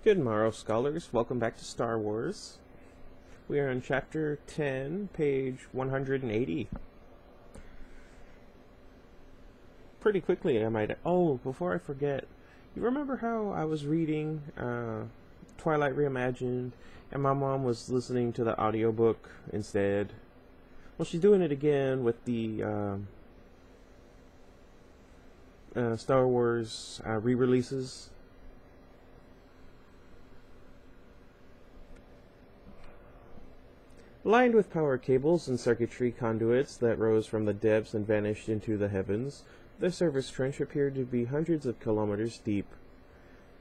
Good morrow, scholars. Welcome back to Star Wars. We are on Chapter 10, page 180. Pretty quickly, I might... Oh, before I forget, you remember how I was reading Twilight Reimagined, and my mom was listening to the audiobook instead? Well, she's doing it again with the Star Wars re-releases. Lined with power cables and circuitry conduits that rose from the depths and vanished into the heavens, the service trench appeared to be hundreds of kilometers deep.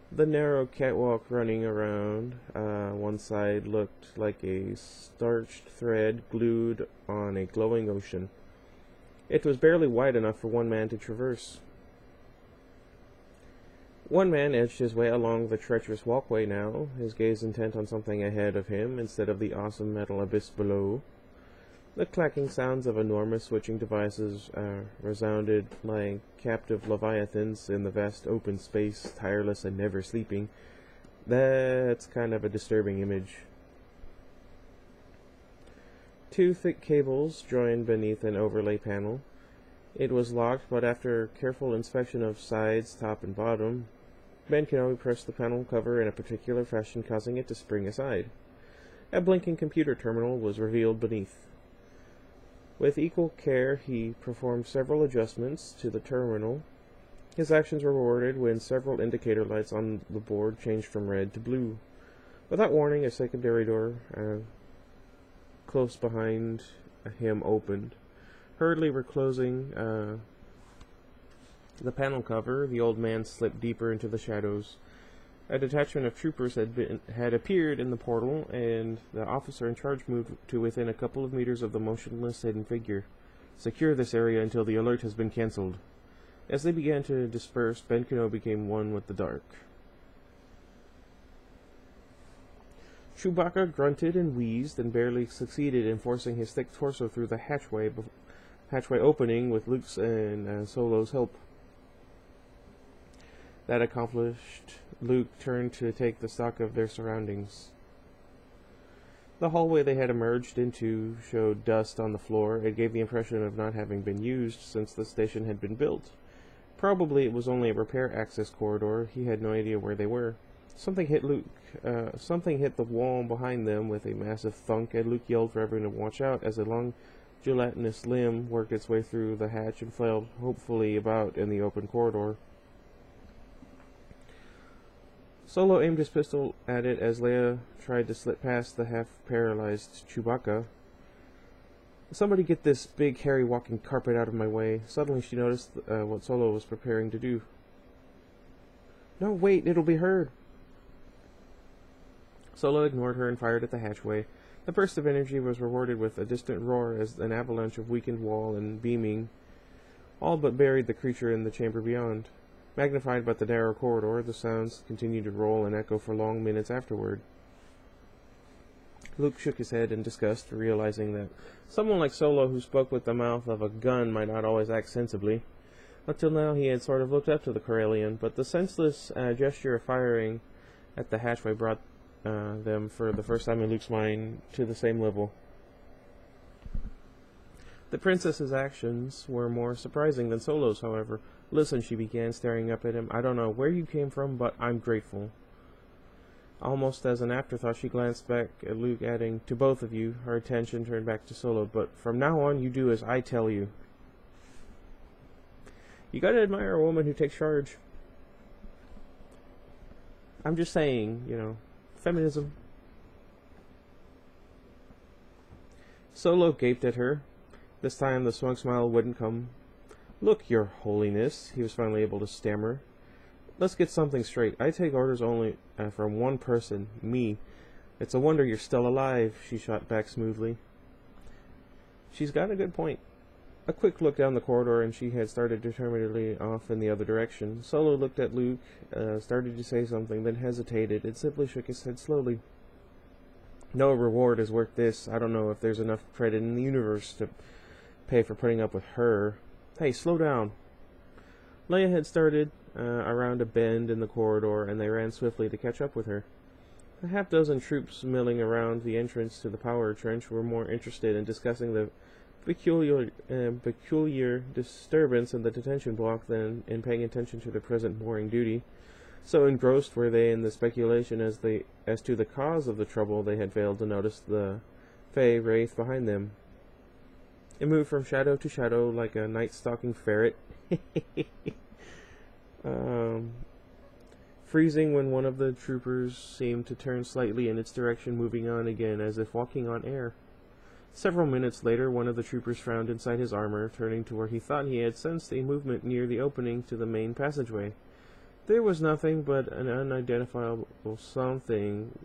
The narrow catwalk running around one side looked like a starched thread glued on a glowing ocean. It was barely wide enough for one man to traverse. One man edged his way along the treacherous walkway now, his gaze intent on something ahead of him instead of the awesome metal abyss below. The clacking sounds of enormous switching devices resounded like captive leviathans in the vast open space, tireless and never sleeping. That's kind of a disturbing image. Two thick cables joined beneath an overlay panel. It was locked, but after careful inspection of sides, top, and bottom, Ben Kenobi pressed the panel cover in a particular fashion, causing it to spring aside. A blinking computer terminal was revealed beneath. With equal care, he performed several adjustments to the terminal. His actions were rewarded when several indicator lights on the board changed from red to blue. Without warning, a secondary door close behind him opened. Hurriedly reclosing the panel cover, the old man slipped deeper into the shadows. A detachment of troopers had appeared in the portal, and the officer in charge moved to within a couple of meters of the motionless hidden figure. "Secure this area until the alert has been cancelled." As they began to disperse, Ben Kenobi became one with the dark. Chewbacca grunted and wheezed and barely succeeded in forcing his thick torso through the hatchway opening with Luke's and Solo's help. That accomplished, Luke turned to take the stock of their surroundings. The hallway they had emerged into showed dust on the floor. It gave the impression of not having been used since the station had been built. Probably it was only a repair access corridor. He had no idea where they were. Something hit the wall behind them with a massive thunk, and Luke yelled for everyone to watch out as a long gelatinous limb worked its way through the hatch and flailed hopefully about in the open corridor. Solo aimed his pistol at it as Leia tried to slip past the half-paralyzed Chewbacca. "Somebody get this big, hairy walking carpet out of my way." Suddenly she noticed what Solo was preparing to do. "No, wait, it'll be heard." Solo ignored her and fired at the hatchway. The burst of energy was rewarded with a distant roar as an avalanche of weakened wall and beaming all but buried the creature in the chamber beyond. Magnified by the narrow corridor, the sounds continued to roll and echo for long minutes afterward. Luke shook his head in disgust, realizing that someone like Solo who spoke with the mouth of a gun might not always act sensibly. Until now he had sort of looked up to the Corellian, but the senseless gesture of firing at the hatchway brought them for the first time in Luke's mind to the same level. The princess's actions were more surprising than Solo's, however. "Listen," she began, staring up at him. "I don't know where you came from, but I'm grateful." Almost as an afterthought, she glanced back at Luke, adding, "To both of you." Her attention turned back to Solo. "But from now on, you do as I tell you." You gotta admire a woman who takes charge. I'm just saying, feminism. Solo gaped at her. This time the smug smile wouldn't come. "Look, Your Holiness," he was finally able to stammer. "Let's get something straight. I take orders only from one person, me. It's a wonder you're still alive," she shot back smoothly. She's got a good point. A quick look down the corridor, and she had started determinedly off in the other direction. Solo looked at Luke, started to say something, then hesitated, and simply shook his head slowly. "No reward is worth this. I don't know if there's enough credit in the universe to pay for putting up with her." "Hey, slow down." Leia had started around a bend in the corridor, and they ran swiftly to catch up with her. A half-dozen troops milling around the entrance to the power trench were more interested in discussing the peculiar disturbance in the detention block than in paying attention to their present boring duty. So engrossed were they in the speculation as to the cause of the trouble, they had failed to notice the fey wraith behind them. It moved from shadow to shadow like a night-stalking ferret, freezing when one of the troopers seemed to turn slightly in its direction, moving on again as if walking on air. Several minutes later, one of the troopers frowned inside his armor, turning to where he thought he had sensed a movement near the opening to the main passageway. There was nothing but an unidentifiable something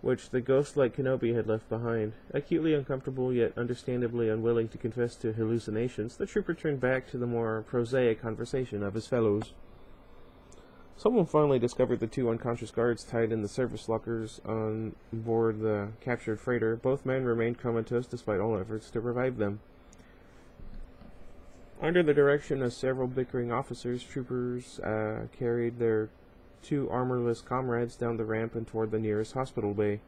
which the ghost-like Kenobi had left behind. Acutely uncomfortable, yet understandably unwilling to confess to hallucinations, the trooper turned back to the more prosaic conversation of his fellows. Someone finally discovered the two unconscious guards tied in the service lockers on board the captured freighter. Both men remained comatose despite all efforts to revive them. Under the direction of several bickering officers, troopers carried their two armorless comrades down the ramp and toward the nearest hospital bay.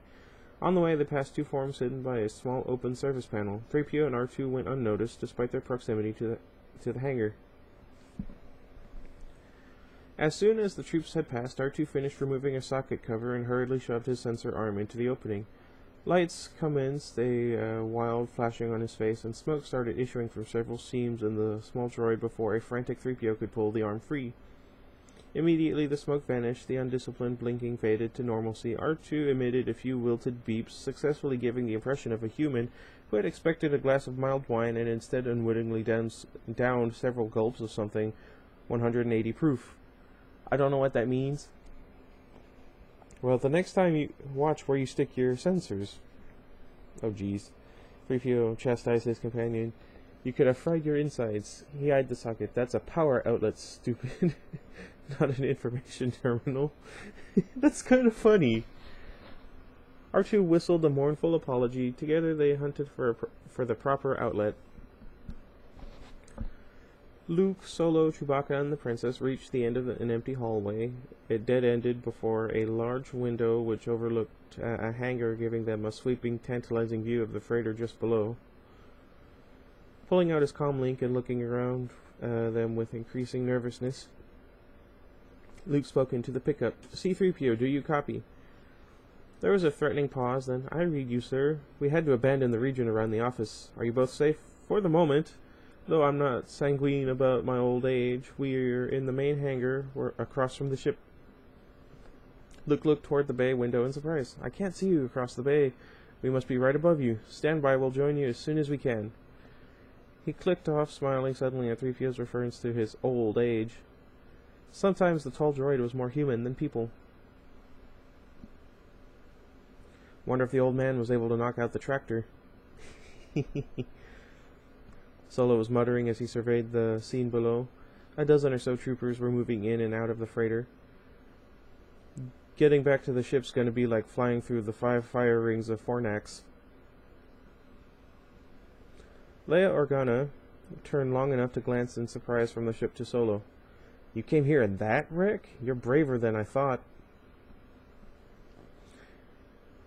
On the way, they passed two forms hidden by a small open service panel. 3PO and R2 went unnoticed, despite their proximity to the hangar. As soon as the troops had passed, R2 finished removing a socket cover and hurriedly shoved his sensor arm into the opening. Lights commenced, a wild flashing on his face, and smoke started issuing from several seams in the small droid before a frantic 3PO could pull the arm free. Immediately the smoke vanished, the undisciplined blinking faded to normalcy. R2 emitted a few wilted beeps, successfully giving the impression of a human who had expected a glass of mild wine and instead unwittingly downed several gulps of something 180 proof. I don't know what that means. Well, the next time you watch where you stick your sensors. Oh, jeez. 3PO chastised his companion. You could have fried your insides. He eyed the socket. That's a power outlet, stupid. Not an information terminal. That's kind of funny. R2 whistled a mournful apology. Together they hunted for the proper outlet. Luke, Solo, Chewbacca, and the princess reached the end of an empty hallway. It dead-ended before a large window which overlooked a hangar, giving them a sweeping, tantalizing view of the freighter just below. Pulling out his comlink and looking around them with increasing nervousness, Luke spoke into the pickup. C-3PO, do you copy? There was a threatening pause, then, I read you, sir. We had to abandon the region around the office. Are you both safe? For the moment. Though I'm not sanguine about my old age, we're in the main hangar. We're across from the ship. Luke looked toward the bay window in surprise. I can't see you across the bay. We must be right above you. Stand by, we'll join you as soon as we can. He clicked off, smiling suddenly at 3PO's reference to his old age. Sometimes the tall droid was more human than people. Wonder if the old man was able to knock out the tractor. Solo was muttering as he surveyed the scene below. A dozen or so troopers were moving in and out of the freighter. Getting back to the ship's going to be like flying through the 5 fire rings of Fornax. Leia Organa turned long enough to glance in surprise from the ship to Solo. You came here in that wreck? You're braver than I thought.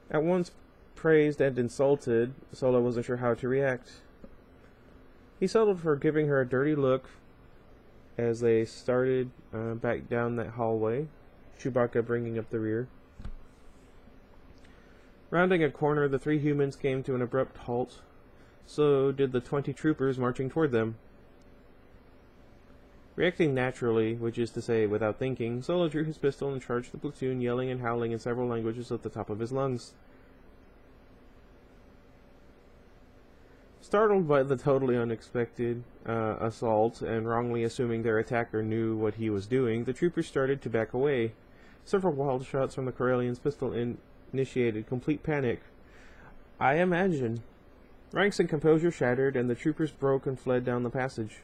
At once praised and insulted, Solo wasn't sure how to react. He settled for giving her a dirty look as they started back down that hallway, Chewbacca bringing up the rear. Rounding a corner, the 3 humans came to an abrupt halt. So did the 20 troopers marching toward them. Reacting naturally, which is to say without thinking, Solo drew his pistol and charged the platoon, yelling and howling in several languages at the top of his lungs. Startled by the totally unexpected assault, and wrongly assuming their attacker knew what he was doing, the troopers started to back away. Several wild shots from the Corellian's pistol initiated complete panic. I imagine. Ranks and composure shattered, and the troopers broke and fled down the passage.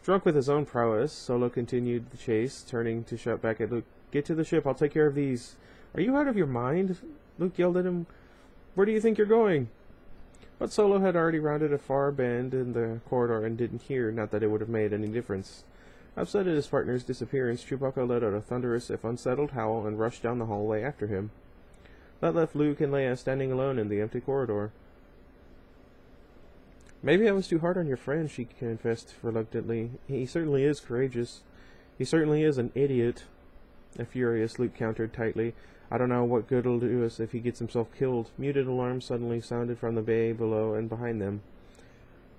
Drunk with his own prowess, Solo continued the chase, turning to shout back at Luke, Get to the ship, I'll take care of these. Are you out of your mind? Luke yelled at him. Where do you think you're going? But Solo had already rounded a far bend in the corridor and didn't hear, not that it would have made any difference. Upset at his partner's disappearance, Chewbacca let out a thunderous, if unsettled, howl and rushed down the hallway after him. That left Luke and Leia standing alone in the empty corridor. "Maybe I was too hard on your friend," she confessed reluctantly. "He certainly is courageous. He certainly is an idiot." A furious Luke countered tightly. "I don't know what good it'll do us if he gets himself killed." Muted alarms suddenly sounded from the bay below and behind them.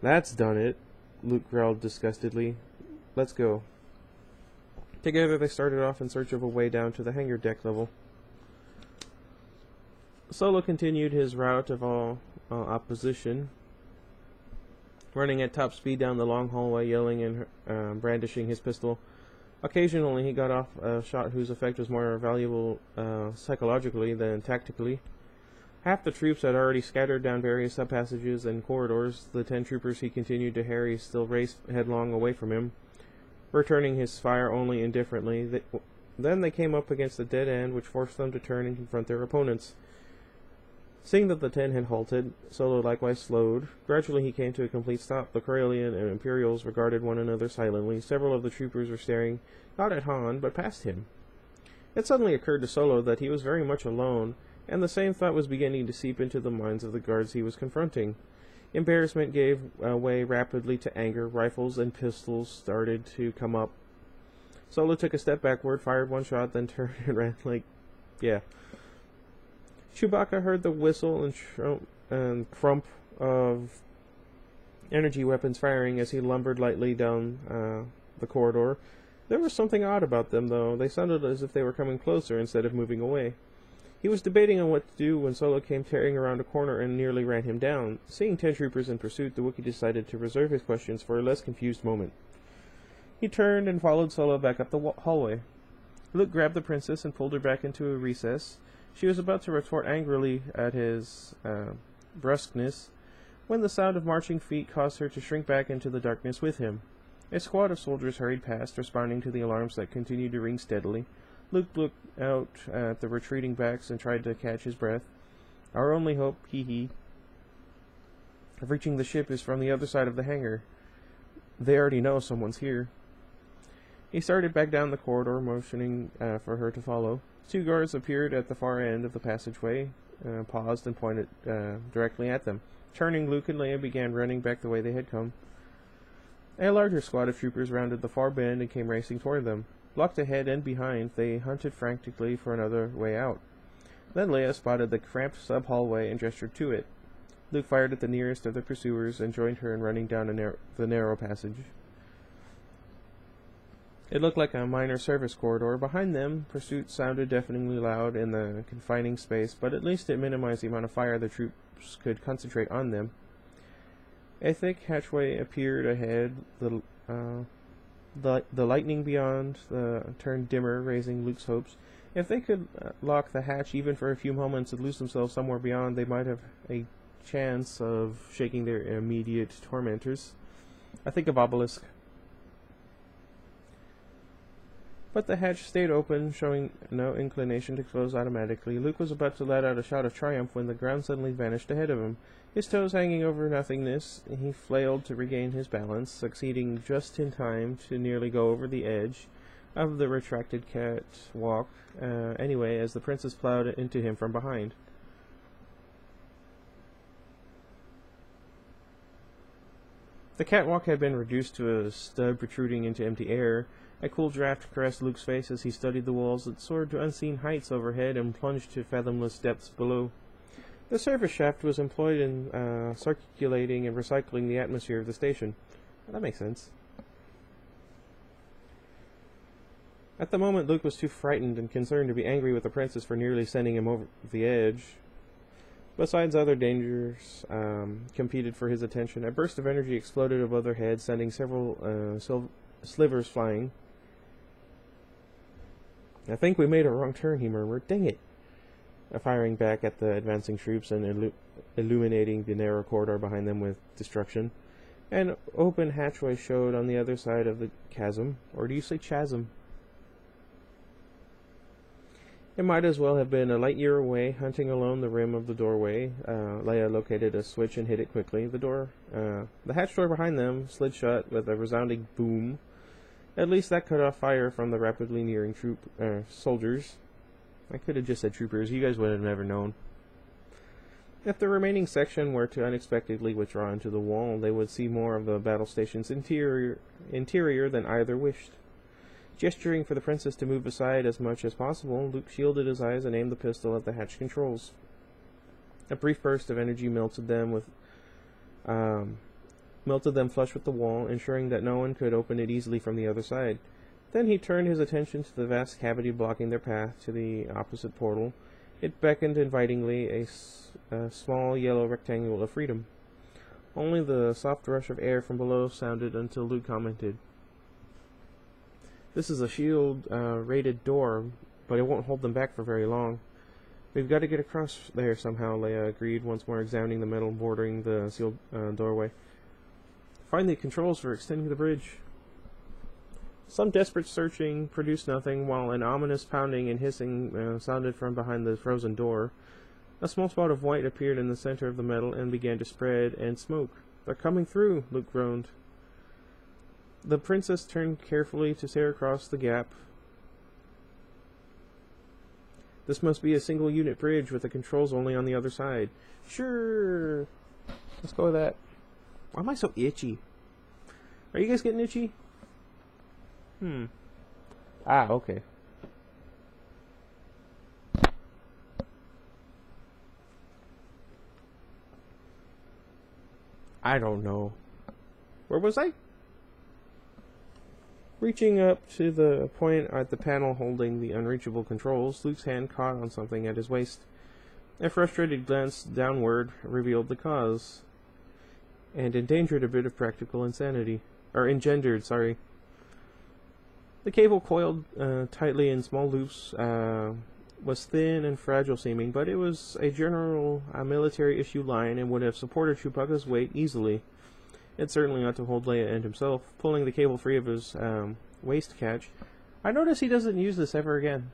"That's done it," Luke growled disgustedly. "Let's go." Together they started off in search of a way down to the hangar deck level. Solo continued his route of all opposition, running at top speed down the long hallway, yelling and brandishing his pistol. Occasionally he got off a shot whose effect was more valuable psychologically than tactically. Half the troops had already scattered down various sub-passages and corridors. The 10 troopers he continued to harry still raced headlong away from him, returning his fire only indifferently. Then they came up against a dead end, which forced them to turn and confront their opponents. Seeing that the 10 had halted, Solo likewise slowed. Gradually he came to a complete stop. The Corellian and Imperials regarded one another silently. Several of the troopers were staring, not at Han, but past him. It suddenly occurred to Solo that he was very much alone, and the same thought was beginning to seep into the minds of the guards he was confronting. Embarrassment gave way rapidly to anger. Rifles and pistols started to come up. Solo took a step backward, fired one shot, then turned and ran like, yeah. Chewbacca heard the whistle and crump of energy weapons firing as he lumbered lightly down the corridor. There was something odd about them, though. They sounded as if they were coming closer instead of moving away. He was debating on what to do when Solo came tearing around a corner and nearly ran him down. Seeing 10 troopers in pursuit, the Wookiee decided to reserve his questions for a less confused moment. He turned and followed Solo back up the hallway. Luke grabbed the princess and pulled her back into a recess. She was about to retort angrily at his brusqueness when the sound of marching feet caused her to shrink back into the darkness with him. A squad of soldiers hurried past, responding to the alarms that continued to ring steadily. Luke looked out at the retreating backs and tried to catch his breath. "Our only hope, of reaching the ship is from the other side of the hangar. They already know someone's here." He started back down the corridor, motioning for her to follow. 2 guards appeared at the far end of the passageway, paused and pointed directly at them. Turning, Luke and Leia began running back the way they had come. A larger squad of troopers rounded the far bend and came racing toward them. Blocked ahead and behind, they hunted frantically for another way out. Then Leia spotted the cramped sub-hallway and gestured to it. Luke fired at the nearest of the pursuers and joined her in running down the narrow passage. It looked like a minor service corridor. Behind them, pursuit sounded deafeningly loud in the confining space, but at least it minimized the amount of fire the troops could concentrate on them. A thick hatchway appeared ahead. The lightning beyond turned dimmer, raising Luke's hopes. If they could lock the hatch even for a few moments and lose themselves somewhere beyond, they might have a chance of shaking their immediate tormentors. I think of Obelisk. But the hatch stayed open, showing no inclination to close automatically. Luke was about to let out a shout of triumph when the ground suddenly vanished ahead of him. His toes hanging over nothingness, he flailed to regain his balance, succeeding just in time to nearly go over the edge of the retracted catwalk, anyway, as the princess plowed into him from behind. The catwalk had been reduced to a stub protruding into empty air. A cool draft caressed Luke's face as he studied the walls that soared to unseen heights overhead and plunged to fathomless depths below. The service shaft was employed in circulating and recycling the atmosphere of the station. That makes sense. At the moment, Luke was too frightened and concerned to be angry with the princess for nearly sending him over the edge. Besides, other dangers competed for his attention. A burst of energy exploded above their heads, sending several slivers flying. "I think we made a wrong turn," he murmured. "Dang it!" Firing back at the advancing troops and illuminating the narrow corridor behind them with destruction. An open hatchway showed on the other side of the chasm. Or do you say chasm? It might as well have been a light year away. Hunting along the rim of the doorway, Leia located a switch and hit it quickly. The hatch door behind them slid shut with a resounding boom. At least that cut off fire from the rapidly nearing soldiers. I could have just said troopers. You guys would have never known. If the remaining section were to unexpectedly withdraw into the wall, they would see more of the battle station's interior than either wished. Gesturing for the princess to move aside as much as possible, Luke shielded his eyes and aimed the pistol at the hatch controls. A brief burst of energy melted them flush with the wall, ensuring that no one could open it easily from the other side. Then he turned his attention to the vast cavity blocking their path to the opposite portal. It beckoned invitingly, a small yellow rectangle of freedom. Only the soft rush of air from below sounded until Luke commented, "This is a shield-rated door, but it won't hold them back for very long." "We've got to get across there somehow," Leia agreed, once more examining the metal bordering the sealed doorway. "Find the controls for extending the bridge." Some desperate searching produced nothing, while an ominous pounding and hissing sounded from behind the frozen door. A small spot of white appeared in the center of the metal and began to spread and smoke. "They're coming through," Luke groaned. The princess turned carefully to stare across the gap. "This must be a single-unit bridge with the controls only on the other side." "Sure. Let's go with that." Why am I so itchy? Are you guys getting itchy? Okay. I don't know. Where was I? Reaching up to the point at the panel holding the unreachable controls, Luke's hand caught on something at his waist. A frustrated glance downward revealed the cause, and engendered a bit of practical insanity. The cable, coiled tightly in small loops, was thin and fragile seeming, but it was a general military issue line and would have supported Chewbacca's weight easily. It certainly ought to hold Leia and himself. Pulling the cable free of his waist catch, I notice he doesn't use this ever again.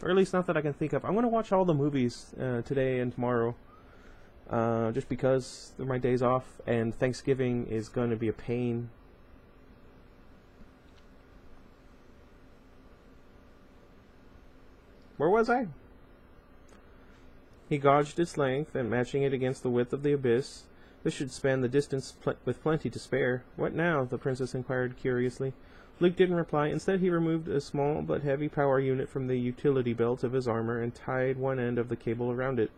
Or at least not that I can think of. I'm going to watch all the movies today and tomorrow. Just because they're my days off, and Thanksgiving is going to be a pain. Where was I? He gauged its length, and matching it against the width of the abyss. This should span the distance with plenty to spare. "What now?" the princess inquired curiously. Luke didn't reply. Instead, he removed a small but heavy power unit from the utility belt of his armor and tied one end of the cable around it.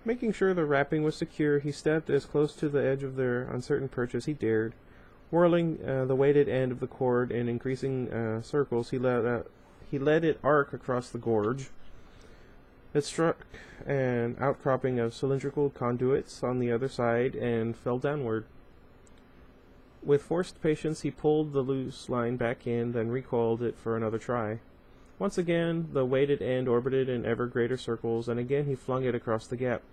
Making sure the wrapping was secure, he stepped as close to the edge of their uncertain perch as he dared. Whirling the weighted end of the cord in increasing circles, he let it arc across the gorge. It struck an outcropping of cylindrical conduits on the other side and fell downward. With forced patience, he pulled the loose line back in, then recoiled it for another try. Once again, the weighted end orbited in ever greater circles, and again he flung it across the gap.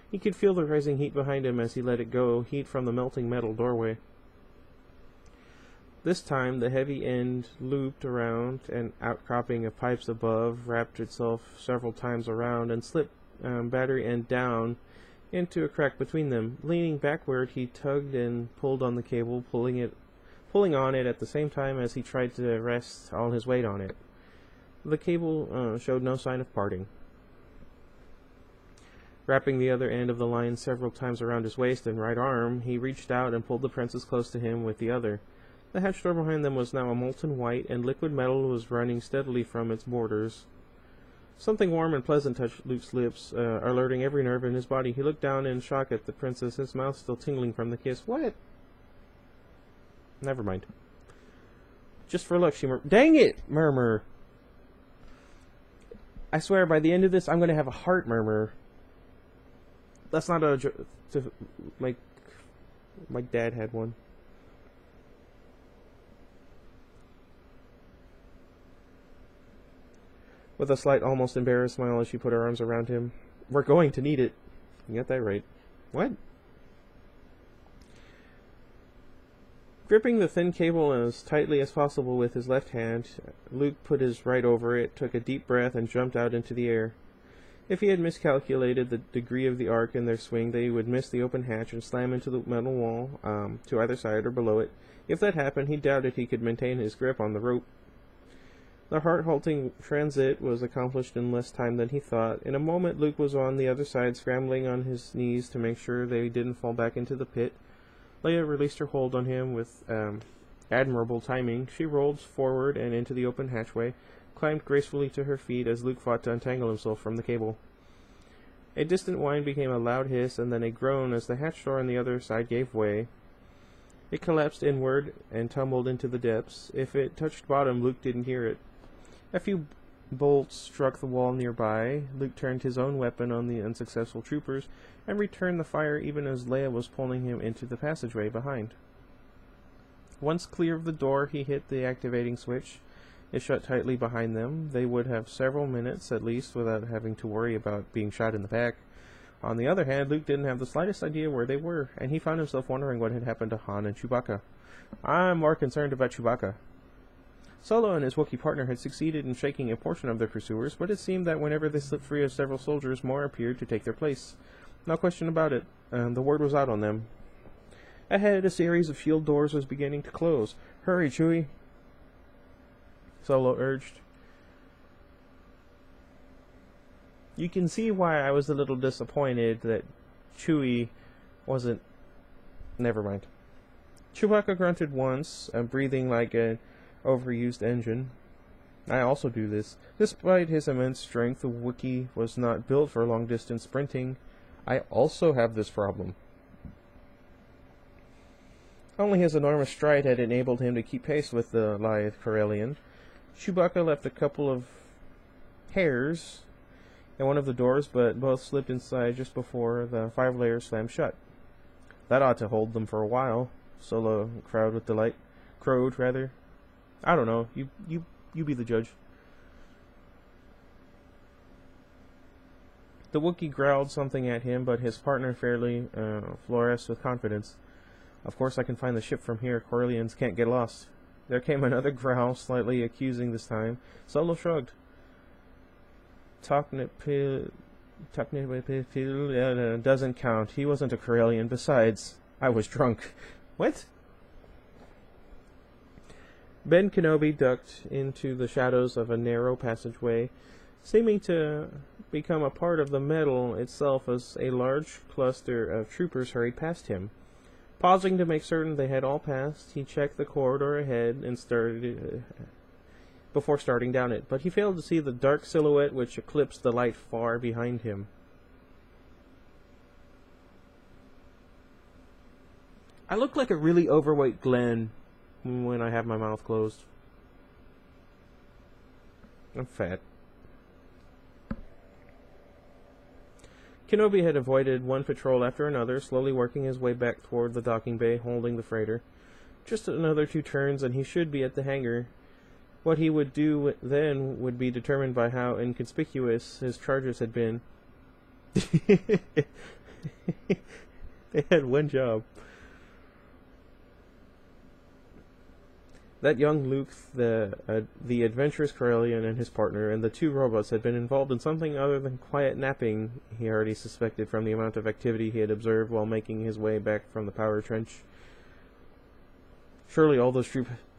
He could feel the rising heat behind him as he let it go, heat from the melting metal doorway. This time, the heavy end looped around an outcropping of pipes above, wrapped itself several times around, and slipped battery end down into a crack between them. Leaning backward, he tugged and pulled on the cable, pulling on it at the same time as he tried to rest all his weight on it. The cable showed no sign of parting. Wrapping the other end of the line several times around his waist and right arm, he reached out and pulled the princess close to him with the other. The hatch door behind them was now a molten white, and liquid metal was running steadily from its borders. Something warm and pleasant touched Luke's lips, alerting every nerve in his body. He looked down in shock at the princess, his mouth still tingling from the kiss. "What?" "Never mind." "Just for luck," she murmured. "Dang it, murmur! I swear, by the end of this, I'm going to have a heart murmur. That's not a joke. My dad had one. With a slight, almost embarrassed smile as she put her arms around him. "We're going to need it." You got that right. "What?" Gripping the thin cable as tightly as possible with his left hand, Luke put his right over it, took a deep breath, and jumped out into the air. If he had miscalculated the degree of the arc in their swing, they would miss the open hatch and slam into the metal wall to either side or below it. If that happened, he doubted he could maintain his grip on the rope. The heart-halting transit was accomplished in less time than he thought. In a moment, Luke was on the other side, scrambling on his knees to make sure they didn't fall back into the pit. Leia released her hold on him with admirable timing. She rolled forward and into the open hatchway, climbed gracefully to her feet as Luke fought to untangle himself from the cable. A distant whine became a loud hiss and then a groan as the hatch door on the other side gave way. It collapsed inward and tumbled into the depths. If it touched bottom, Luke didn't hear it. A few bolts struck the wall nearby. Luke turned his own weapon on the unsuccessful troopers and returned the fire even as Leia was pulling him into the passageway behind. Once clear of the door, he hit the activating switch. It shut tightly behind them. They would have several minutes, at least, without having to worry about being shot in the back. On the other hand, Luke didn't have the slightest idea where they were, and he found himself wondering what had happened to Han and Chewbacca. I'm more concerned about Chewbacca. Solo and his Wookiee partner had succeeded in shaking a portion of their pursuers, but it seemed that whenever they slipped free of several soldiers, more appeared to take their place. No question about it. The word was out on them. Ahead, a series of shield doors was beginning to close. Hurry, Chewie! Solo urged. You can see why I was a little disappointed that Chewie wasn't... Never mind. Chewbacca grunted once, breathing like an overused engine. I also do this. Despite his immense strength, the Wookiee was not built for long-distance sprinting. I also have this problem. Only his enormous stride had enabled him to keep pace with the lithe Corellian. Chewbacca left a couple of hairs in one of the doors, but both slipped inside just before the 5 layers slammed shut. That ought to hold them for a while. Solo crowed with delight. Crowed, rather. I don't know. You be the judge. The Wookiee growled something at him, but his partner fairly fluoresced with confidence. Of course I can find the ship from here. Corellians can't get lost. There came another growl, slightly accusing this time. Solo shrugged. Doesn't count. He wasn't a Corellian. Besides, I was drunk. What? Ben Kenobi ducked into the shadows of a narrow passageway, seeming to become a part of the metal itself as a large cluster of troopers hurried past him. Pausing to make certain they had all passed, he checked the corridor ahead and started before starting down it, but he failed to see the dark silhouette which eclipsed the light far behind him. I look like a really overweight Glenn when I have my mouth closed. I'm fat. Kenobi had avoided one patrol after another, slowly working his way back toward the docking bay, holding the freighter. Just another 2 turns and he should be at the hangar. What he would do then would be determined by how inconspicuous his charges had been. They had one job. That young Luke, the adventurous Corellian and his partner, and the 2 robots had been involved in something other than quiet napping, he already suspected from the amount of activity he had observed while making his way back from the power trench. Surely all those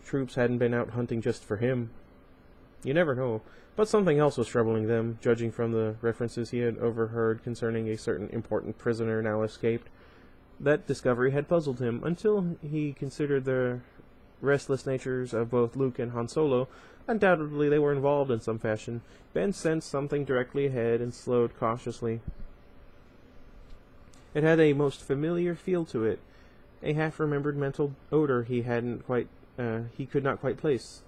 troops hadn't been out hunting just for him. You never know. But something else was troubling them, judging from the references he had overheard concerning a certain important prisoner now escaped. That discovery had puzzled him, until he considered the restless natures of both Luke and Han Solo. Undoubtedly they were involved in some fashion. Ben sensed something directly ahead and slowed cautiously. It had a most familiar feel to it, a half-remembered mental odor he could not quite place.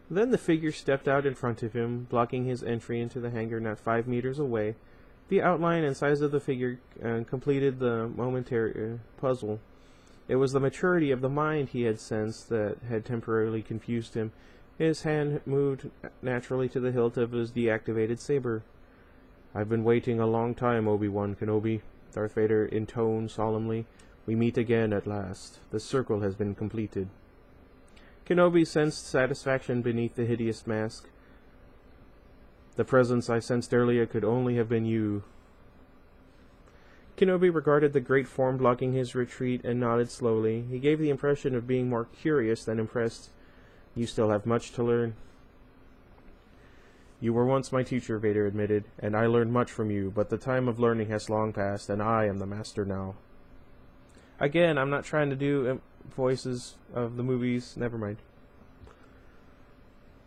Then the figure stepped out in front of him, blocking his entry into the hangar not 5 meters away. The outline and size of the figure completed the momentary puzzle. It was the maturity of the mind he had sensed that had temporarily confused him. His hand moved naturally to the hilt of his deactivated saber. "I've been waiting a long time, Obi-Wan Kenobi," Darth Vader intoned solemnly. "We meet again at last. The circle has been completed." Kenobi sensed satisfaction beneath the hideous mask. The presence I sensed earlier could only have been you. Kenobi regarded the great form blocking his retreat and nodded slowly. He gave the impression of being more curious than impressed. You still have much to learn. You were once my teacher, Vader admitted, and I learned much from you, but the time of learning has long passed, and I am the master now. Again, I'm not trying to do voices of the movies. Never mind.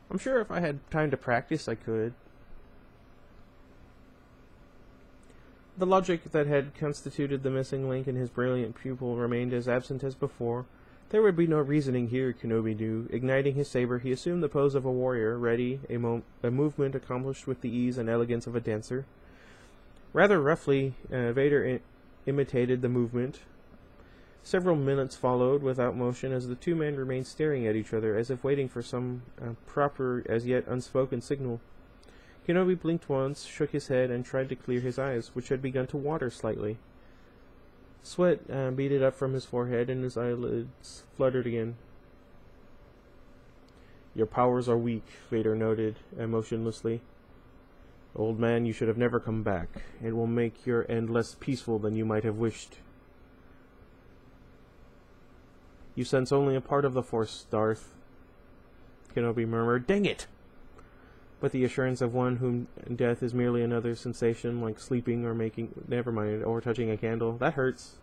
I'm sure if I had time to practice, I could. The logic that had constituted the missing link in his brilliant pupil remained as absent as before. There would be no reasoning here, Kenobi knew. Igniting his saber, he assumed the pose of a warrior, ready, a movement accomplished with the ease and elegance of a dancer. Rather roughly, Vader imitated the movement. Several minutes followed without motion as the two men remained staring at each other, as if waiting for some proper, as yet unspoken signal. Kenobi blinked once, shook his head, and tried to clear his eyes, which had begun to water slightly. Sweat beaded up from his forehead, and his eyelids fluttered again. Your powers are weak, Vader noted, emotionlessly. Old man, you should have never come back. It will make your end less peaceful than you might have wished. You sense only a part of the Force, Darth, Kenobi murmured. Dang it! But the assurance of one whom death is merely another sensation, like sleeping or or touching a candle, that hurts.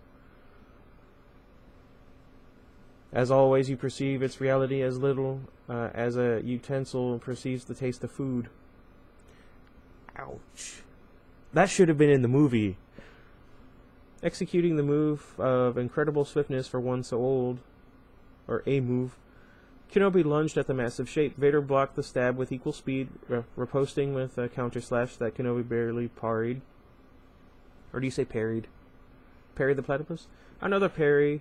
As always, you perceive its reality as little as a utensil perceives the taste of food. Ouch. That should have been in the movie. Executing the move of incredible swiftness for one so old, or a move, Kenobi lunged at the massive shape. Vader blocked the stab with equal speed, riposting with a counter-slash that Kenobi barely parried. Or do you say parried? Parried the platypus? Another parry.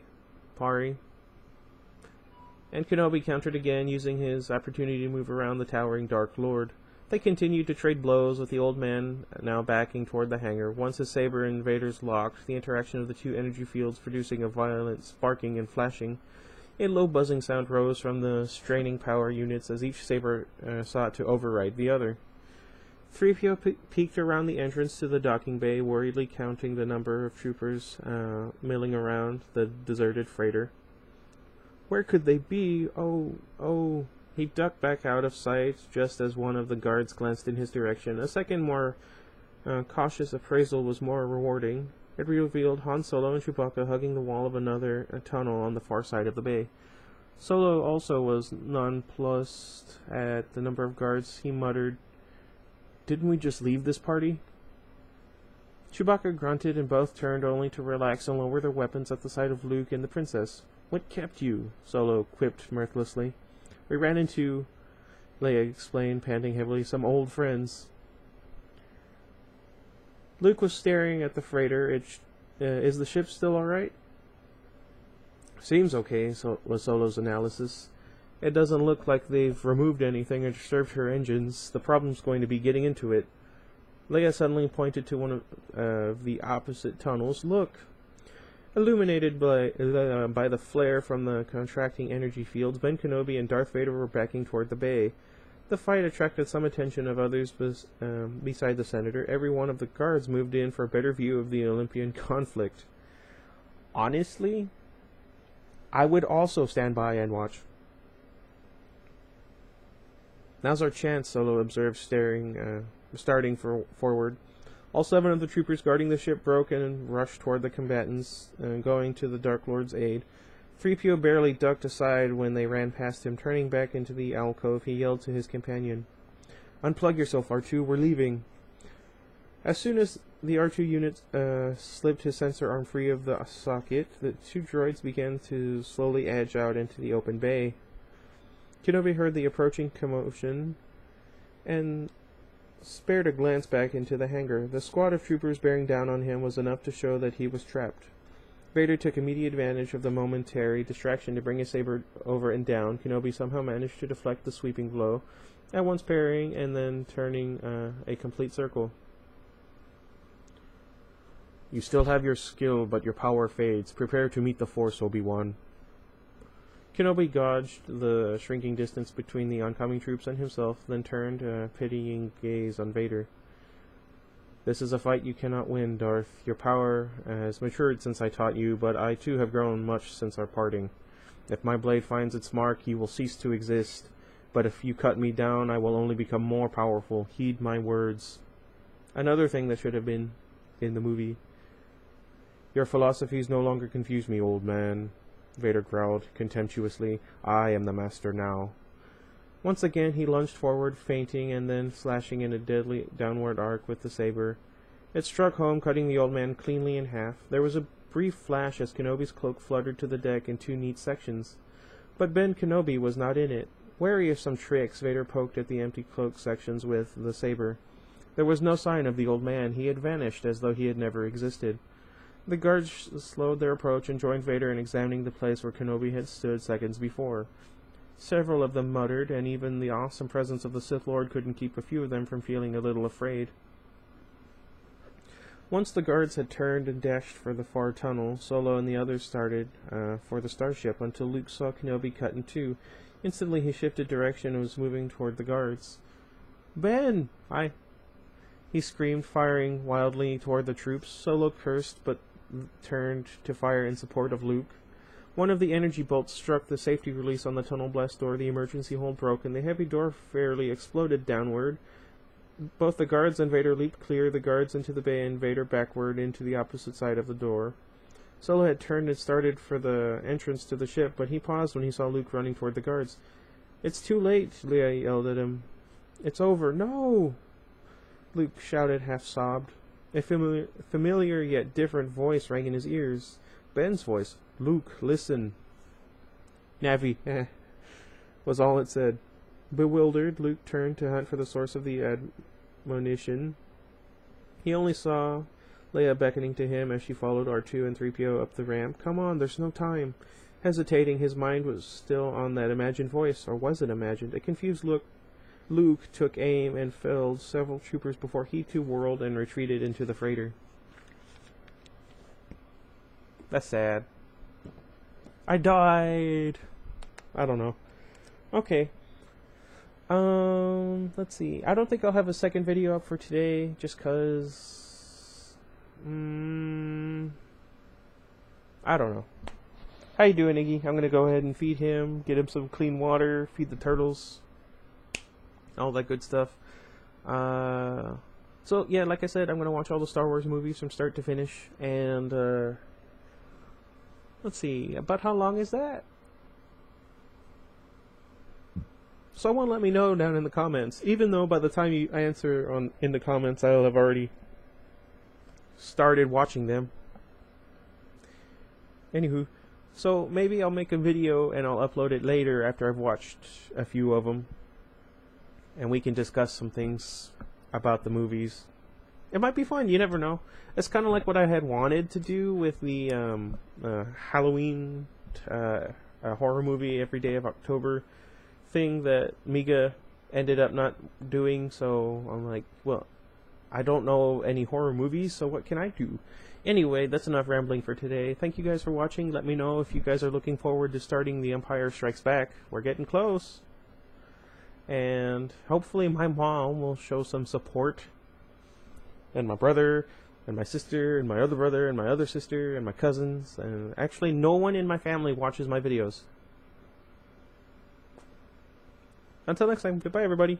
And Kenobi countered again, using his opportunity to move around the towering Dark Lord. They continued to trade blows, with the old man now backing toward the hangar. Once his saber and Vader's locked, the interaction of the two energy fields producing a violent sparking and flashing. A low buzzing sound rose from the straining power units as each saber sought to override the other. 3PO peeked around the entrance to the docking bay, worriedly counting the number of troopers milling around the deserted freighter. Where could they be? Oh. He ducked back out of sight just as one of the guards glanced in his direction. A second, more cautious appraisal was more rewarding. It revealed Han Solo and Chewbacca hugging the wall of another tunnel on the far side of the bay. Solo also was nonplussed at the number of guards. He muttered, "Didn't we just leave this party?" Chewbacca grunted, and both turned only to relax and lower their weapons at the sight of Luke and the princess. "What kept you?" Solo quipped mirthlessly. "We ran into," Leia explained, panting heavily, "some old friends." Luke was staring at the freighter. Is the ship still alright? Seems okay, was Solo's analysis. It doesn't look like they've removed anything or disturbed her engines. The problem's going to be getting into it. Leia suddenly pointed to one of the opposite tunnels. Look! Illuminated by the flare from the contracting energy fields, Ben Kenobi and Darth Vader were backing toward the bay. The fight attracted some attention of others beside the Senator. Every one of the guards moved in for a better view of the Olympian conflict. Honestly, I would also stand by and watch. Now's our chance, Solo observed, starting forward. All 7 of the troopers guarding the ship broke and rushed toward the combatants, going to the Dark Lord's aid. 3PO barely ducked aside when they ran past him. Turning back into the alcove, he yelled to his companion, "Unplug yourself, R2, we're leaving." As soon as the R2 unit slipped his sensor arm free of the socket, the 2 droids began to slowly edge out into the open bay. Kenobi heard the approaching commotion and spared a glance back into the hangar. The squad of troopers bearing down on him was enough to show that he was trapped. Vader took immediate advantage of the momentary distraction to bring his saber over and down. Kenobi somehow managed to deflect the sweeping blow, at once parrying and then turning a complete circle. You still have your skill, but your power fades. Prepare to meet the Force, Obi-Wan. Kenobi gauged the shrinking distance between the oncoming troops and himself, then turned a pitying gaze on Vader. "This is a fight you cannot win, Darth. Your power has matured since I taught you, but I too have grown much since our parting. If my blade finds its mark, you will cease to exist. But if you cut me down, I will only become more powerful. Heed my words." Another thing that should have been in the movie. "Your philosophies no longer confuse me, old man," Vader growled contemptuously. "I am the master now." Once again he lunged forward, feinting and then slashing in a deadly downward arc with the saber. It struck home, cutting the old man cleanly in half. There was a brief flash as Kenobi's cloak fluttered to the deck in two neat sections. But Ben Kenobi was not in it. Wary of some tricks, Vader poked at the empty cloak sections with the saber. There was no sign of the old man. He had vanished as though he had never existed. The guards slowed their approach and joined Vader in examining the place where Kenobi had stood seconds before. Several of them muttered, and even the awesome presence of the Sith Lord couldn't keep a few of them from feeling a little afraid. Once the guards had turned and dashed for the far tunnel, Solo and the others started for the starship until Luke saw Kenobi cut in two. Instantly he shifted direction and was moving toward the guards. "Ben!" he screamed, firing wildly toward the troops. Solo cursed, but turned to fire in support of Luke. One of the energy bolts struck the safety release on the tunnel blast door. The emergency hold broke, and the heavy door fairly exploded downward. Both the guards and Vader leaped clear, the guards into the bay and Vader backward into the opposite side of the door. Solo had turned and started for the entrance to the ship, but he paused when he saw Luke running toward the guards. "It's too late," Leia yelled at him. "It's over." "No!" Luke shouted, half-sobbed. A familiar yet different voice rang in his ears. Ben's voice. "Luke, listen." "Navi," was all it said. Bewildered, Luke turned to hunt for the source of the admonition. He only saw Leia beckoning to him as she followed R2 and 3PO up the ramp. "Come on, there's no time." Hesitating, his mind was still on that imagined voice. Or was it imagined? A confused look. Luke took aim and felled several troopers before he too whirled and retreated into the freighter. That's sad. I died. I don't know. Okay. Let's see. I don't think I'll have a second video up for today, just cause I don't know. How you doing, Iggy? I'm gonna go ahead and feed him, get him some clean water, feed the turtles, all that good stuff. So yeah, like I said, I'm gonna watch all the Star Wars movies from start to finish, and let's see, about how long is that? Someone let me know down in the comments. Even though by the time you answer in the comments, I'll have already started watching them. Anywho, so maybe I'll make a video and I'll upload it later after I've watched a few of them, and we can discuss some things about the movies. It might be fun, you never know. It's kind of like what I had wanted to do with the Halloween horror movie every day of October thing that Miga ended up not doing, so I'm like, well, I don't know any horror movies, so what can I do? Anyway, that's enough rambling for today. Thank you guys for watching. Let me know if you guys are looking forward to starting The Empire Strikes Back. We're getting close. And hopefully my mom will show some support. And my brother, and my sister, and my other brother, and my other sister, and my cousins. And actually no one in my family watches my videos. Until next time, goodbye everybody.